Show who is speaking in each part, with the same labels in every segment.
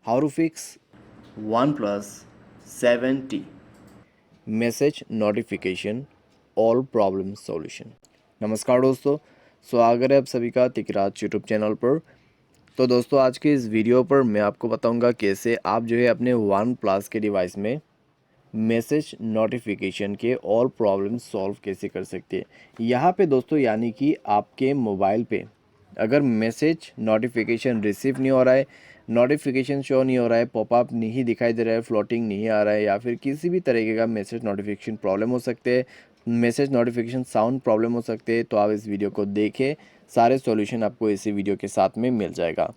Speaker 1: How to fix OnePlus 7T message notification all problem solution. नमस्कार दोस्तों, स्वागत है आप सभी का तिकराज यूट्यूब चैनल पर। तो दोस्तों आज के इस वीडियो पर मैं आपको बताऊंगा कैसे आप जो है अपने वन प्लस के डिवाइस में मैसेज नोटिफिकेशन के ऑल प्रॉब्लम सॉल्व कैसे कर सकते हैं। यहाँ पे दोस्तों यानी कि आपके मोबाइल पे अगर मैसेज नोटिफिकेशन रिसीव नहीं हो रहा है, नोटिफिकेशन शो नहीं हो रहा है, पॉपअप नहीं दिखाई दे रहा है, फ्लोटिंग नहीं आ रहा है, या फिर किसी भी तरीके का मैसेज नोटिफिकेशन प्रॉब्लम हो सकते हैं, मैसेज नोटिफिकेशन साउंड प्रॉब्लम हो सकते हैं, तो आप इस वीडियो को देखें। सारे सॉल्यूशन आपको इसी वीडियो के साथ में मिल जाएगा।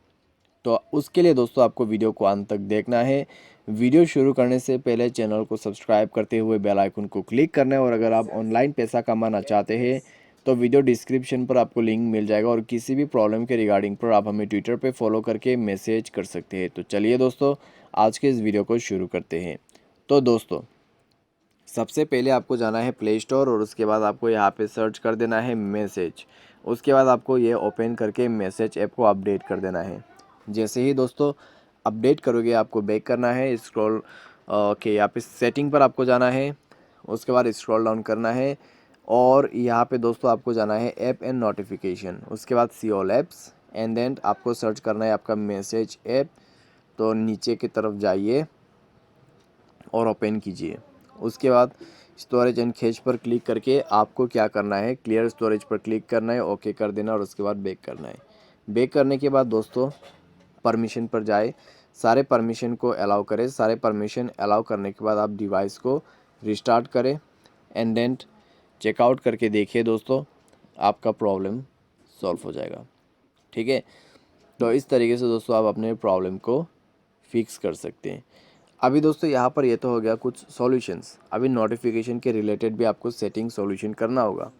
Speaker 1: तो उसके लिए दोस्तों आपको वीडियो को अंत तक देखना है। वीडियो शुरू करने से पहले चैनल को सब्सक्राइब करते हुए बेल आइकन को क्लिक करना है। और अगर आप ऑनलाइन पैसा कमाना चाहते हैं तो वीडियो डिस्क्रिप्शन पर आपको लिंक मिल जाएगा, और किसी भी प्रॉब्लम के रिगार्डिंग पर आप हमें ट्विटर पे फॉलो करके मैसेज कर सकते हैं। तो चलिए दोस्तों आज के इस वीडियो को शुरू करते हैं। तो दोस्तों सबसे पहले आपको जाना है प्ले स्टोर, और उसके बाद आपको यहाँ पे सर्च कर देना है मैसेज। उसके बाद आपको ये ओपन करके मैसेज ऐप को अपडेट कर देना है। जैसे ही दोस्तों अपडेट करोगे आपको बैक करना है, स्क्रॉल के यहाँ पे सेटिंग पर आपको जाना है। उसके बाद स्क्रॉल डाउन करना है, और यहाँ पे दोस्तों आपको जाना है ऐप एंड नोटिफिकेशन। उसके बाद see all apps, and then आपको सर्च करना है आपका मैसेज ऐप। तो नीचे की तरफ जाइए और ओपन कीजिए। उसके बाद स्टोरेज एंड कैश पर क्लिक करके आपको क्या करना है, क्लियर स्टोरेज पर क्लिक करना है, ओके कर देना, और उसके बाद बैक करना है। बैक करने के बाद दोस्तों परमिशन पर जाए, सारे परमिशन को अलाउ करें। सारे परमिशन अलाउ करने के बाद आप डिवाइस को रिस्टार्ट करें, एंड देन चेकआउट करके देखिए दोस्तों, आपका प्रॉब्लम सॉल्व हो जाएगा। ठीक है, तो इस तरीके से दोस्तों आप अपने प्रॉब्लम को फिक्स कर सकते हैं। अभी दोस्तों यहाँ पर ये तो हो गया कुछ सॉल्यूशंस। अभी नोटिफिकेशन के रिलेटेड भी आपको सेटिंग सॉल्यूशन करना होगा।